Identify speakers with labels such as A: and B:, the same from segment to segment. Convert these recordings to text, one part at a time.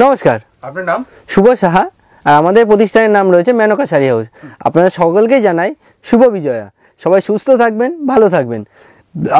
A: নমস্কার,
B: আপনার নাম?
A: শুভ সাহা। আর আমাদের প্রতিষ্ঠানের নাম রয়েছে মেনকা শাড়ি হাউস। আপনাদের সকলকেই জানাই শুভ বিজয়া। সবাই সুস্থ থাকবেন, ভালো থাকবেন।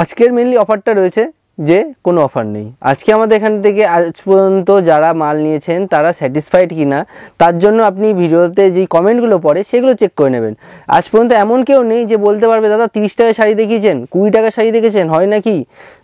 A: আজকের মেনলি অফারটা রয়েছে যে কোনো অফার নেই। আজকে আমাদের এখান থেকে আজ পর্যন্ত যারা মাল নিয়েছেন তারা স্যাটিসফাইড কিনা তার জন্য আপনি ভিডিওতে যে কমেন্টগুলো পড়ে সেগুলো চেক করে নেবেন। আজ পর্যন্ত এমন কেউ নেই যে বলতে পারবে দাদা 30 টাকার শাড়ি দেখিয়েছেন, 20 টাকার শাড়ি দেখেছেন, হয় নাকি?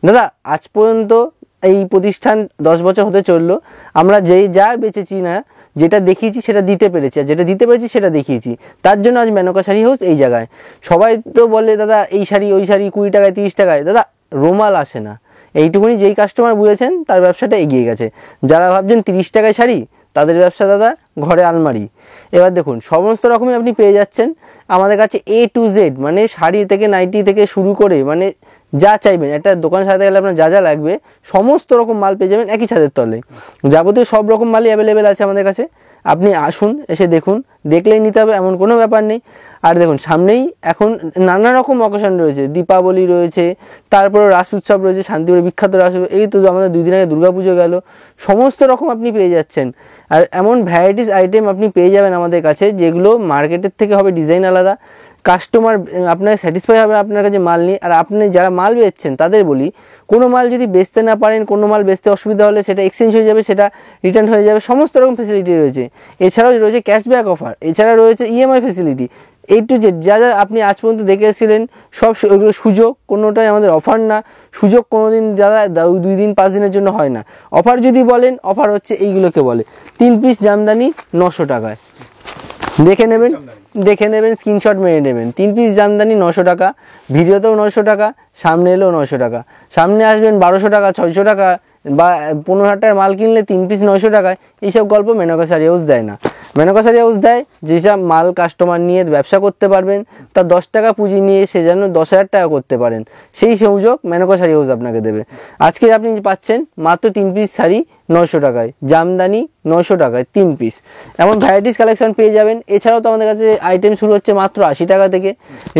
A: দাদা আজ পর্যন্ত এই প্রতিষ্ঠান 10 বছর হতে চললো, আমরা যা বেচেছি না, যেটা দেখিয়েছি সেটা দিতে পেরেছি, আর যেটা দিতে পেরেছি সেটা দেখিয়েছি। তার জন্য আজ মেনকা শাড়ি হাউস এই জায়গায়। সবাই তো বলে দাদা এই শাড়ি ওই শাড়ি 20 টাকায় 30 টাকায়। দাদা রোমাল আসে না, এইটুকুনি যেই কাস্টমার বুঝেছেন তার ব্যবসাটা এগিয়ে গেছে। যারা ভাবছেন 30 টাকায় শাড়ি, তাদের ব্যবসা দাদা ঘরে আলমারি। এবার দেখুন সমস্ত রকমই আপনি পেয়ে যাচ্ছেন আমাদের কাছে A to Z, মানে শাড়ি থেকে নাইটি থেকে শুরু করে মানে যা চাইবেন, একটা দোকান সাজাতে গেলে আপনার যা যা লাগবে সমস্ত রকম মাল পেয়ে যাবেন একই ছাদের তলে। যাবতীয় সব রকম মালই অ্যাভেলেবেল আছে আমাদের কাছে। আপনি আসুন, এসে দেখুন, দেখলেই নিতে হবে এমন কোনো ব্যাপার নেই। আর দেখুন সামনেই এখন নানা রকম অকেশন রয়েছে, দীপাবলি রয়েছে, তারপরে রাস উৎসব রয়েছে, শান্তিপুরে বিখ্যাত রাস উৎসব, এই তো আমাদের 2 দিন আগে দুর্গাপুজো গেল। সমস্ত রকম আপনি পেয়ে যাচ্ছেন, আর এমন ভ্যারাইটিস আইটেম আপনি পেয়ে যাবেন আমাদের কাছে যেগুলো মার্কেটের থেকে হবে ডিজাইন আলাদা। কাস্টমার আপনার স্যাটিসফাই হবে আপনার কাছে মাল নিয়ে। আর আপনি যারা মাল বেচছেন তাদের বলি, কোনো মাল যদি বেচতে না পারেন, কোনো মাল বেচতে অসুবিধা হলে সেটা এক্সচেঞ্জ হয়ে যাবে, সেটা রিটার্ন হয়ে যাবে, সমস্ত রকম ফেসিলিটি রয়েছে। এছাড়াও রয়েছে ক্যাশব্যাক অফার, এছাড়া রয়েছে EMI facility. A to Z যা যা আপনি আজ পর্যন্ত দেখে এসেছিলেন সব ওইগুলো সুযোগ, কোনোটাই আমাদের অফার না। সুযোগ কোনো দিন দাদা 2 দিন 5 দিনের জন্য হয় না। অফার যদি বলেন, অফার হচ্ছে এইগুলোকে বলে 3 পিস জামদানি 900 টাকায়। দেখে নেবেন স্ক্রিনশট মেরে নেবেন। 3 পিস জামদানি 900 টাকা, ভিডিওতেও 900 টাকা, সামনে এলেও 900 টাকা। সামনে আসবেন 1200 টাকা, 600 টাকা, বা 15,000 টাকার মাল কিনলে 3 পিস 900 টাকায়। এইসব গল্প মেনকা শাড়ি হাউস দেয় না। মেনকা শাড়ি হাউস দেয় যেসব মাল কাস্টমার নিয়ে ব্যবসা করতে পারবেন, তার 10 টাকা পুঁজি নিয়ে সে যেন 10,000 টাকা করতে পারেন, সেই সুযোগ মেনকা শাড়ি হাউস আপনাকে দেবে। আজকে আপনি পাচ্ছেন মাত্র 3 পিস শাড়ি 900 টাকায়, জামদানি 900 টাকায় 3 পিস। এমন ভ্যারাইটিস কালেকশন পেয়ে যাবেন। এছাড়াও তো আমাদের কাছে আইটেম শুরু হচ্ছে মাত্র 80 টাকা থেকে,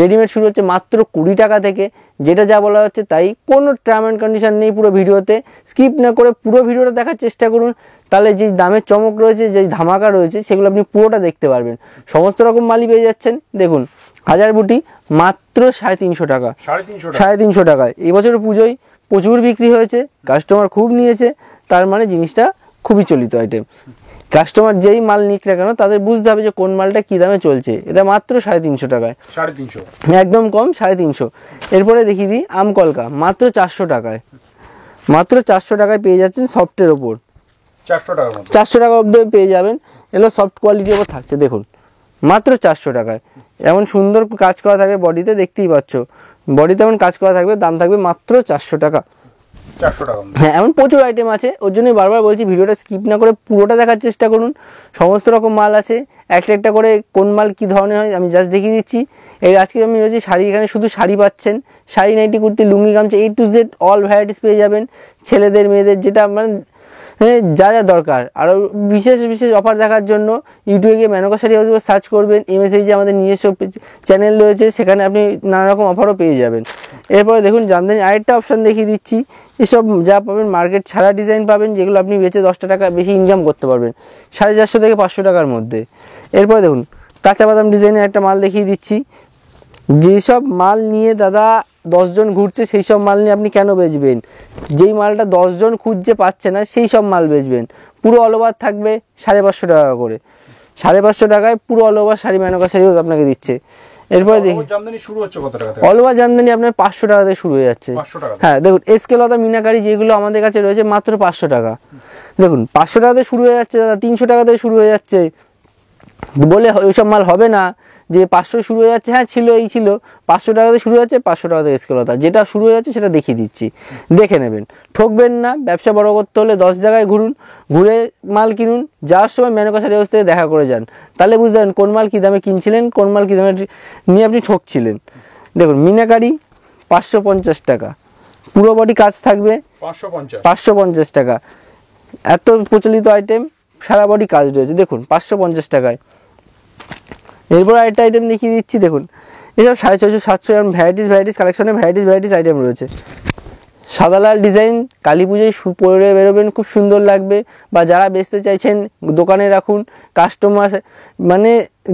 A: রেডিমেড শুরু হচ্ছে মাত্র 20 টাকা থেকে। যেটা যা বলা হচ্ছে তাই, কোনো টার্ম অ্যান্ড কন্ডিশন নেই। পুরো ভিডিওতে স্কিপ না করে পুরো ভিডিওটা দেখার চেষ্টা করুন, তাহলে যেই দামের চমক রয়েছে, যেই ধামাকা রয়েছে, সেগুলো আপনি পুরোটা দেখতে পারবেন। সমস্ত রকম মালই পেয়ে যাচ্ছেন। দেখুন হাজার বুটি মাত্র 350 টাকা, 350 টাকায়। এই বছর পুজোয় প্রচুর বিক্রি হয়েছে, কাস্টমার খুব নিয়েছে, তার মানে জিনিসটা খুবই চলিত আইটেম। কাস্টমার যেই মাল নিক না কেন তাদের বুঝতে হবে যে কোন মালটা কী দামে চলছে। এটা মাত্র 350 টাকায়,
B: 350
A: একদম কম, 350। এরপরে দেখিয়ে দিই আমকলকা মাত্র 400 টাকায়। মাত্র 400 টাকায় পেয়ে যাচ্ছেন সফটের ওপর। 400 টাকা অবধি পেয়ে যাবেন। এগুলো সফট কোয়ালিটির ওপর থাকছে, দেখুন মাত্র 400 টাকায়। এমন সুন্দর কাজ করা থাকবে বডিতে, দেখতেই পাচ্ছ বডিতে এমন কাজ করা থাকবে, দাম থাকবে মাত্র 400 টাকা।
B: 400 টাকা।
A: হ্যাঁ, এমন প্রচুর আইটেম আছে, ওর জন্যই বারবার বলছি ভিডিওটা স্কিপ না করে পুরোটা দেখার চেষ্টা করুন। সমস্ত রকম মাল আছে, একটা একটা করে কোন মাল কী ধরনের হয় আমি জাস্ট দেখিয়ে দিচ্ছি। এই আজকে আমি রয়েছি শাড়ি, এখানে শুধু শাড়ি পাচ্ছেন, শাড়ি, নাইটি, কুর্তি, লুঙ্গি, গামছা A to Z all varieties পেয়ে যাবেন। ছেলেদের মেয়েদের যেটা মানে যা যা দরকার। আরও বিশেষ বিশেষ অফার দেখার জন্য ইউটিউবে গিয়ে মেনকা শাড়ি হাউস সার্চ করবেন। MSH আমাদের নিজস্ব চ্যানেল রয়েছে, সেখানে আপনি নানা রকম অফারও পেয়ে যাবেন। এরপরে দেখুন জামদানি আরেকটা অপশান দেখিয়ে দিচ্ছি। এসব যা পাবেন মার্কেট ছাড়া ডিজাইন পাবেন, যেগুলো আপনি বেচে 10 টাকা বেশি ইনকাম করতে পারবেন 450 থেকে 500 টাকার মধ্যে। এরপরে দেখুন কাঁচা বাদাম ডিজাইনের একটা মাল দেখিয়ে দিচ্ছি। যেসব মাল নিয়ে দাদা 10 জন ঘুরছে, সেই সব মাল নিয়ে আপনি কেন বেচবেন? যেই মালটা 10 জন খুঁজছে পাচ্ছে না, সেই সব মাল বেচবেন। পুরো অল ওভার থাকবে 550 টাকা করে, 550 টাকায় পুরো all over sari Menoka sari house আপনাকে দিচ্ছে। এরপরে দেখুন
B: জামদানি শুরু হচ্ছে কত টাকা থেকে?
A: অল ওভার জামদানি আপনার 500 টাকা থেকে শুরু হয়ে যাচ্ছে। হ্যাঁ দেখুন এসকেলতা মিনাকারি যেগুলো আমাদের কাছে রয়েছে মাত্র 500 টাকা। দেখুন 500 টাকা থেকে শুরু হয়ে যাচ্ছে দাদা, 300 টাকা থেকে শুরু হয়ে যাচ্ছে। বলে ওইসব মাল হবে না যে 500 শুরু হয়ে যাচ্ছে। হ্যাঁ ছিল, এই ছিল 500 টাকাতে শুরু হচ্ছে, 500 টাকা থেকে স্কেলতা যেটা শুরু হয়ে যাচ্ছে সেটা দেখিয়ে দিচ্ছি, দেখে নেবেন। ঠকবেন না। ব্যবসা বড় করতে হলে 10 জায়গায় ঘুরুন, ঘুরে মাল কিনুন। যাওয়ার সময় মেনকা শাড়ি হাউস থেকে দেখা করে যান, তাহলে বুঝতে পারেন কোন মাল কী দামে কিনছিলেন, কোন মাল কী দামে নিয়ে আপনি ঠকছিলেন। দেখুন মিনাকারি 550 টাকা, পুরো বডি কাজ থাকবে 550 টাকা। এত প্রচলিত আইটেম, সারা বডি কাজ রয়েছে, দেখুন 550 টাকায়। এরপর আরেকটা আইটেম দেখিয়ে দিচ্ছি। দেখুন এসব 650, 700 এরকম ভ্যারাইটিস কালেকশনে ভ্যারাইটিস আইটেম রয়েছে। সাদা লাল ডিজাইন কালী পুজোয় পরে বেরোবেন, খুব সুন্দর লাগবে। বা যারা বেচতে চাইছেন দোকানে রাখুন, কাস্টমার মানে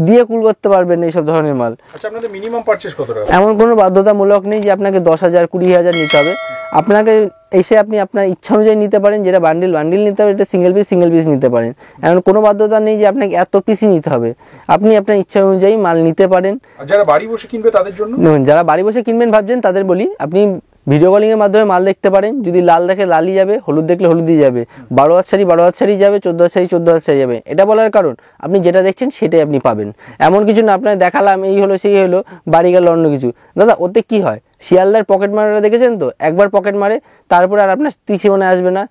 A: দিয়ে কুল করতে পারবেন এইসব ধরনের মাল।
B: আচ্ছা, আপনাদের মিনিমাম পারচেজ কত টাকা?
A: এমন কোনো বাধ্যতামূলক নেই যে আপনাকে 10,000 20,000 নিতে হবে। আপনাকে এসে আপনি আপনার ইচ্ছা অনুযায়ী নিতে পারেন, যেটা বান্ডিল নিতে হবে, এটা সিঙ্গেল পিস নিতে পারেন। এমন কোনো বাধ্যতা নেই যে আপনাকে এত পিসই নিতে হবে, আপনি আপনার ইচ্ছা অনুযায়ী মাল নিতে পারেন।
B: আর যারা বাড়ি বসে কিনবে তাদের জন্য?
A: যারা বাড়ি বসে কিনবেন ভাবছেন তাদের বলি, আপনি ভিডিও কলিংয়ের মাধ্যমে মাল দেখতে পারেন। যদি লাল দেখে লালই যাবে, হলুদ দেখলে হলুদই যাবে, 12 হাত শাড়ি 12 হাত শাড়ি যাবে, 14 হাত শাড়ি 14 হাত শাড়ি যাবে। এটা বলার কারণ আপনি যেটা দেখছেন সেটাই আপনি পাবেন। এমন কিছু না আপনার দেখালাম এই হলো সেই হলো, বাড়ি গেল অন্য কিছু। দাদা ওতে কি হয়, শিয়ালদার পকেট মারাটা দেখেছেন তো, একবার পকেট মারে তারপরে আর আপনার ত্রিসীমানায় আসবে না।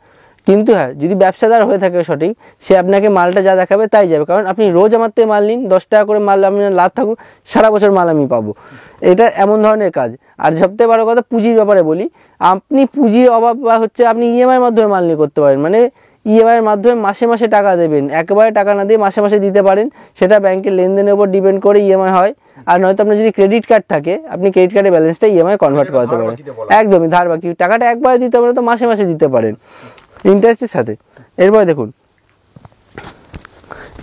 A: কিন্তু হ্যাঁ, যদি ব্যবসাদার হয়ে থাকে সঠিক, সে আপনাকে মালটা যা দেখাবে তাই যাবে। কারণ আপনি রোজ আমার থেকে মাল নিন, 10 টাকা করে মাল আপনার লাভ থাকুক, সারা বছর মাল আমি পাবো। এটা এমন ধরনের কাজ। আর সবথেকে বড় কথা, পুঁজির ব্যাপারে বলি, আপনি পুঁজির অভাব বা হচ্ছে আপনি ইএমআইয়ের মাধ্যমে মাল নিয়ে করতে পারেন। মানে ইএমআইয়ের মাধ্যমে মাসে মাসে টাকা দেবেন, একবারে টাকা না দিয়ে মাসে মাসে দিতে পারেন। সেটা ব্যাংকের লেনদেনের উপর ডিপেন্ড করে ইএমআই হয়। আর নয়তো আপনার যদি ক্রেডিট কার্ড থাকে, আপনি ক্রেডিট কার্ডের ব্যালেন্সটা ইএমআই কনভার্ট করাতে পারেন। একদমই ধার বাকি টাকাটা একবারে দিতে পারেন, তো মাসে মাসে দিতে পারেন ইন্টারেস্টের সাথে। এরপরে দেখুন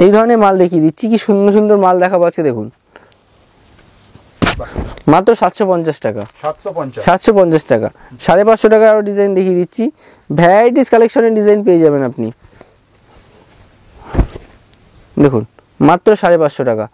A: এই ধরনের মাল দেখিয়ে দিচ্ছি, কি সুন্দর সুন্দর মাল দেখাবো আজকে। দেখুন মাত্র 750 টাকা, 750 টাকা, 550 টাকা। আরও ডিজাইন দেখিয়ে দিচ্ছি, ভ্যারাইটিস কালেকশনের ডিজাইন পেয়ে যাবেন আপনি। দেখুন মাত্র 550 টাকা।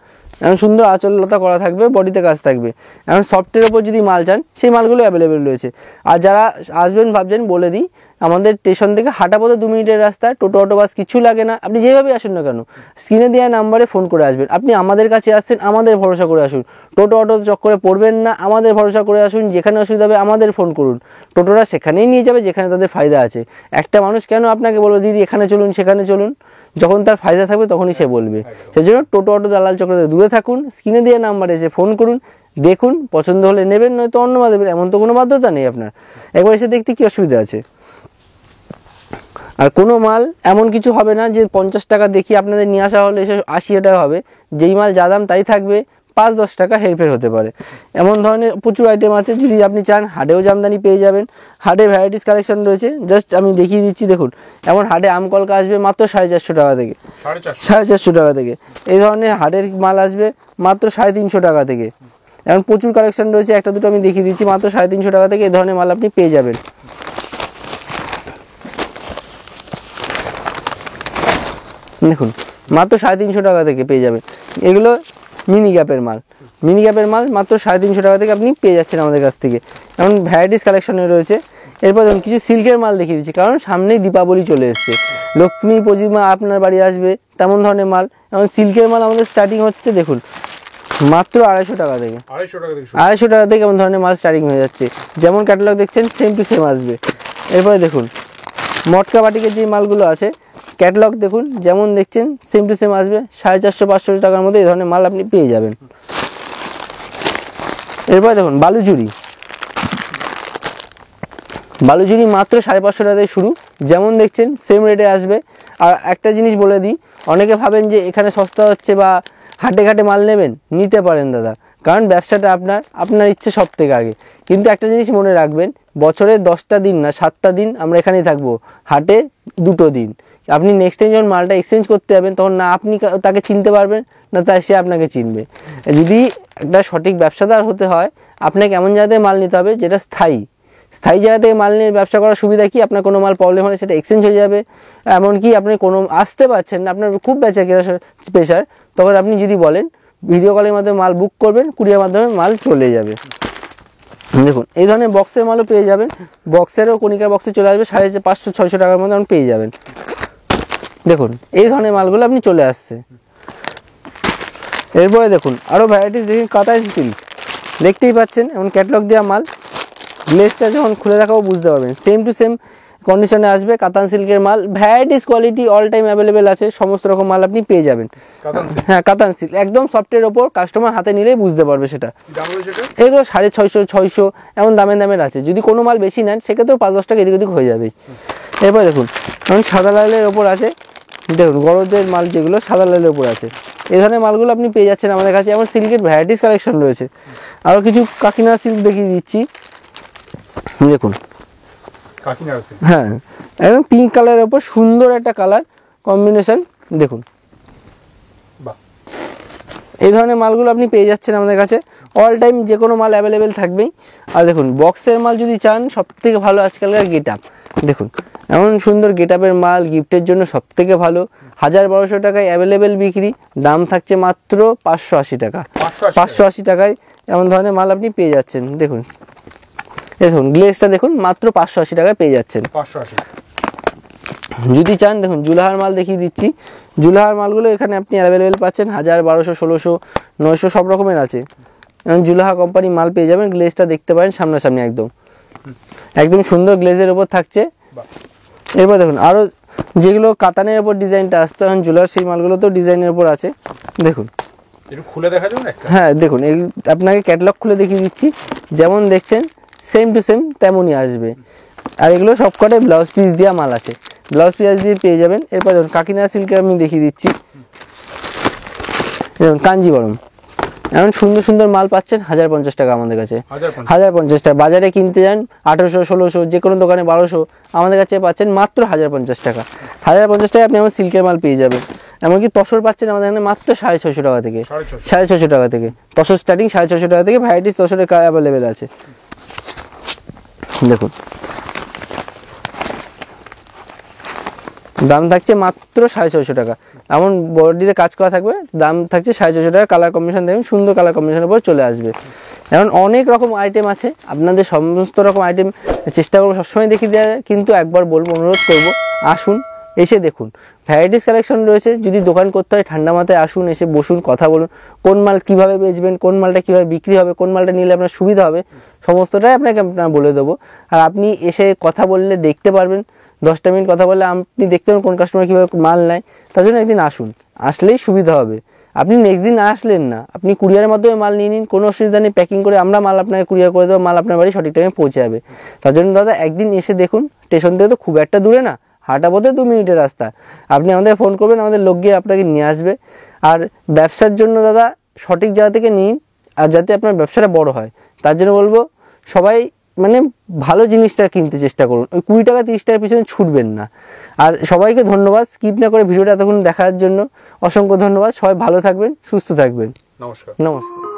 A: এমন সুন্দর আঁচলতা করা থাকবে, বডিতে কাজ থাকবে। এখন সফটের ওপর যদি মাল চান, সেই মালগুলো অ্যাভেলেবেল রয়েছে। আর যারা আসবেন ভাবছেন, বলে দিই, আমাদের স্টেশন থেকে হাঁটা পথে 2 মিনিটের রাস্তা, টোটো অটো বাস কিছু লাগে না। আপনি যেভাবে আসুন না কেন, স্ক্রিনে দেওয়া নাম্বারে ফোন করে আসবেন। আপনি আমাদের কাছে আসছেন, আমাদের ভরসা করে আসুন, টোটো অটো চক্করে পড়বেন না, আমাদের ভরসা করে আসুন। যেখানে অসুবিধা হবে আমাদের ফোন করুন, টোটোরা সেখানেই নিয়ে যাবে যেখানে তাদের ফায়দা আছে। একটা মানুষ কেন আপনাকে বলবে দিদি এখানে চলুন সেখানে চলুন, যখন তার ফায়দা থাকবে তখনই সে বলবে। সেই জন্য টোটো অটো দালাল চক্র থেকে দূরে থাকুন, স্ক্রিনে দেওয়া নাম্বারে এসে ফোন করুন, দেখুন পছন্দ হলে নেবেন, নয়তো অন্য মাল দেবেন। এমন তো কোনো বাধ্যতা নেই আপনার, একবার এসে দেখতে কি অসুবিধা আছে। আর কোনো মাল এমন কিছু হবে না যে 50 টাকা দেখিয়ে আপনাদের নিয়ে আসা হলে এসে 80 টাকা হবে। যেই মাল যা দাম তাই থাকবে, 5-10 টাকা হেরফের হতে পারে। এমন ধরনের প্রচুর আইটেম আছে। যদি আপনি চান হাটেও জামদানি পেয়ে যাবেন, হাটে ভ্যারাইটিস কালেকশন রয়েছে। জাস্ট আমি দেখিয়ে দিচ্ছি, দেখুন এমন হাটে আমকলকা আসবে মাত্র 450 টাকা থেকে, 450 টাকা থেকে। এই ধরনের হাটের মাল আসবে মাত্র 350 টাকা থেকে। এমন প্রচুর কালেকশন রয়েছে, একটা দুটো আমি দেখিয়ে দিচ্ছি। মাত্র 350 টাকা থেকে এই ধরনের মাল আপনি পেয়ে যাবেন। দেখুন মাত্র 350 টাকা থেকে পেয়ে যাবেন। এগুলো মিনি গ্যাপের মাল, মাত্র 350 টাকা থেকে আপনি পেয়ে যাচ্ছেন আমাদের কাছ থেকে। এমন ভ্যারাইটিস কালেকশনে রয়েছে। এরপর দেখুন কিছু সিল্কের মাল দেখিয়ে দিচ্ছি, কারণ সামনেই দীপাবলি চলে এসছে, লক্ষ্মী প্রতিমা আপনার বাড়ি আসবে, তেমন ধরনের মাল। এমন সিল্কের মাল আমাদের স্টার্টিং হচ্ছে দেখুন মাত্র 250 টাকা থেকে, 250 টাকা থেকে এমন ধরনের মাল স্টার্টিং হয়ে যাচ্ছে। যেমন ক্যাটালগ দেখছেন সেম টু সেম আসবে। এরপরে দেখুন মটকা বাটিকের যে মালগুলো আছে, ক্যাটালগ দেখুন যেমন দেখছেন সেম টু সেম আসবে। 450-500 টাকার মধ্যে এই ধরনের মাল আপনি পেয়ে যাবেন। এরপরে দেখুন বালুচুরি মাত্র 550 টাকা থেকে শুরু, যেমন দেখছেন সেম রেটে আসবে। আর একটা জিনিস বলে দিই, অনেকে ভাবেন যে এখানে সস্তা হচ্ছে বা হাটে ঘাটে মাল নেবেন, নিতে পারেন দাদা, কারণ ব্যবসাটা আপনার ইচ্ছে সব থেকে আগে। কিন্তু একটা জিনিস মনে রাখবেন, বছরে 10টা দিন না 7টা দিন আমরা এখানেই থাকবো, হাটে 2টো দিন। আপনি নেক্সট টাইম যখন মালটা এক্সচেঞ্জ করতে যাবেন, তখন না আপনি তাকে চিনতে পারবেন, না তাই সে আপনাকে চিনবে। যদি একটা সঠিক ব্যবসাদার হতে হয়, আপনাকে এমন জায়গাতে মাল নিতে হবে যেটা স্থায়ী জায়গা থেকে মাল নিয়ে ব্যবসা করার সুবিধা কি, আপনার কোনো মাল প্রবলেম হলে সেটা এক্সচেঞ্জ হয়ে যাবে। এমনকি আপনি কোনো আসতে পারছেন না, আপনার খুব বেচা কেনা প্রেশার, তখন আপনি যদি বলেন ভিডিও কলের মাধ্যমে মাল বুক করবেন, কুরিয়ার মাধ্যমে মাল চলে যাবে। দেখুন এই ধরনের বক্সের মালও পেয়ে যাবেন, বক্সেরও কণিকার বক্সে চলে আসবে 550-600 টাকার মধ্যে আপনি পেয়ে যাবেন। দেখুন এই ধরনের মালগুলো আপনি চলে আসছে। এরপরে দেখুন আরও ভ্যারাইটিস, দেখুন কাতান সিল্ক দেখতেই পাচ্ছেন, এমন ক্যাটালগ দেওয়া মাল। গ্লেসটা যখন খুলে দেখাবো বুঝতে পারবেন, সেম টু সেম কন্ডিশনে আসবে। কাতান সিল্কের মাল, varieties quality all time available আছে, সমস্ত রকম মাল আপনি পেয়ে যাবেন। হ্যাঁ কাতান সিল্ক একদম সফটের ওপর, কাস্টমার হাতে নিলেই বুঝতে পারবে সেটা। এগুলো 650-600 এমন দামের আছে। যদি কোনো মাল বেশি নেন সেক্ষেত্রেও 5-10 টাকা এদিক ওদিক হয়ে যাবে। এরপর দেখুন এখন সাদা লালের ওপর আছে, দেখুন গরজের মাল যেগুলো সাদা লালের ওপর আছে, এই ধরনের মালগুলো আপনি পেয়ে যাচ্ছেন আমাদের কাছে। এমন সিল্কের ভ্যারাইটিস কালেকশন রয়েছে। আরও কিছু কাকিনা সিল্ক দেখিয়ে দিচ্ছি, দেখুন
B: কাকিনাড়া সিল্ক।
A: হ্যাঁ, একদম পিঙ্ক কালারের ওপর সুন্দর একটা কালার কম্বিনেশন দেখুন।
B: বাহ,
A: এই ধরনের মালগুলো আপনি পেয়ে যাচ্ছেন আমাদের কাছে, অল টাইম যে কোনো মাল অ্যাভেলেবেল থাকবেই। আর দেখুন বক্সের মাল যদি চান, সব থেকে ভালো আজকালকার গেট আপ দেখুন, এমন সুন্দর গেট আপের মাল গিফটের জন্য সব থেকে ভালো। 1200 টাকায় অ্যাভেলেবেল বিক্রি, দাম থাকছে মাত্র 580 টাকা। 580 টাকায় এমন ধরনের মাল আপনি পেয়ে যাচ্ছেন। দেখুন দেখুন গ্লেজটা দেখুন, মাত্র 580 টাকায় পেয়ে যাচ্ছেন।
B: 580।
A: যদি চান দেখুন জুলাহার মাল দেখিয়ে দিচ্ছি। জুলাহার মালগুলো এখানে আপনি অ্যাভেলেবেল পাচ্ছেন, 1000, 1200, 1600, 900 সব রকমের আছে। এখন জুলাহা কোম্পানি মাল পেয়ে যাবেন। গ্লেজটা দেখতে পারেন সামনাসামনি, একদম একদম সুন্দর গ্লেজের ওপর থাকছে।
B: বাহ,
A: এরপর দেখুন আরও যেগুলো কাতানের ওপর ডিজাইনটা আসতো, এখন জুলার সেই মালগুলো তো ডিজাইনের ওপর আছে। দেখুন,
B: একটু খুলে দেখা যাবে না একটা?
A: হ্যাঁ দেখুন, এই আপনাকে ক্যাটালগ খুলে দেখিয়ে দিচ্ছি। যেমন দেখছেন সেম টু সেম তেমনই আসবে। আর এগুলো সবকটাই ব্লাউজ পিস দেওয়া মাল আছে, ব্লাউজ পিস দিয়ে পেয়ে যাবেন। এরপর দেখুন কাকিনাড়া সিল্কের আমি দেখিয়ে দিচ্ছি। দেখুন কাঞ্জিবরম, এমন সুন্দর সুন্দর মাল পাচ্ছেন 1050 টাকা আমাদের কাছে। 1050 টাকা। বাজারে কিনতে যান 1800, 1600, যে কোনো দোকানে 1200, আমাদের কাছে পাচ্ছেন মাত্র 1050 টাকা। 1050 টাকায় আপনি আমার সিল্কের মাল পেয়ে যাবেন। এমনকি তসর পাচ্ছেন আমাদের এখানে মাত্র 650 টাকা থেকে। 650 টাকা থেকে তসর স্টার্টিং, 650 টাকা থেকে ভ্যারাইটিস তসরের অ্যাভেলেবেল আছে। দেখুন দাম থাকছে মাত্র 650 টাকা। এমন বডিতে কাজ করা থাকবে, দাম থাকছে 650 টাকা। কালার কম্বিনেশন দেখুন, সুন্দর কালার কম্বিনেশনের উপর চলে আসবে। এখন অনেক রকম আইটেম আছে, আপনাদের সমস্ত রকম আইটেম চেষ্টা করবো সবসময় দেখিয়ে দেওয়া যায়, কিন্তু একবার বলবো, অনুরোধ করবো, আসুন এসে দেখুন। ভ্যারাইটিস কালেকশন রয়েছে। যদি দোকান করতে হয় ঠান্ডা মাথায় আসুন, এসে বসুন, কথা বলুন, কোন মাল কীভাবে বেচবেন, কোন মালটা কীভাবে বিক্রি হবে, কোন মালটা নিলে আপনার সুবিধা হবে, সমস্তটাই আপনাকে বলে দেবো। আর আপনি এসে কথা বললে দেখতে পারবেন, 10টা মিনিট কথা বললে আপনি দেখতে পাবেন কোন কাস্টমার কীভাবে মাল নেয়। তার জন্য একদিন আসুন, আসলেই সুবিধা হবে। আপনি নেক্সট দিন আসলেন না, আপনি কুরিয়ারের মাধ্যমে মাল নিয়ে নিন, কোনো অসুবিধা নেই। প্যাকিং করে আমরা মাল আপনাকে কুরিয়ার করে দেবো, মাল আপনার বাড়ি সঠিক টাইমে পৌঁছে যাবে। তার জন্য দাদা একদিন এসে দেখুন, স্টেশন থেকে তো খুব একটা দূরে না, হাঁটা পথে 2 মিনিটের রাস্তা। আপনি আমাদের ফোন করবেন, আমাদের লোক গিয়ে আপনাকে নিয়ে আসবে। আর ব্যবসার জন্য দাদা সঠিক জায়গা থেকে নিন, আর যাতে আপনার ব্যবসাটা বড় হয়, তার জন্য বলবো সবাই মানে ভালো জিনিসটা কিনতে চেষ্টা করুন। ওই 20 টাকা 30 টাকার পিছনে ছুটবেন না। আর সবাইকে ধন্যবাদ স্কিপ না করে ভিডিওটা এতক্ষণ দেখার জন্য, অসংখ্য ধন্যবাদ। সবাই ভালো থাকবেন, সুস্থ থাকবেন।
B: নমস্কার।
A: নমস্কার।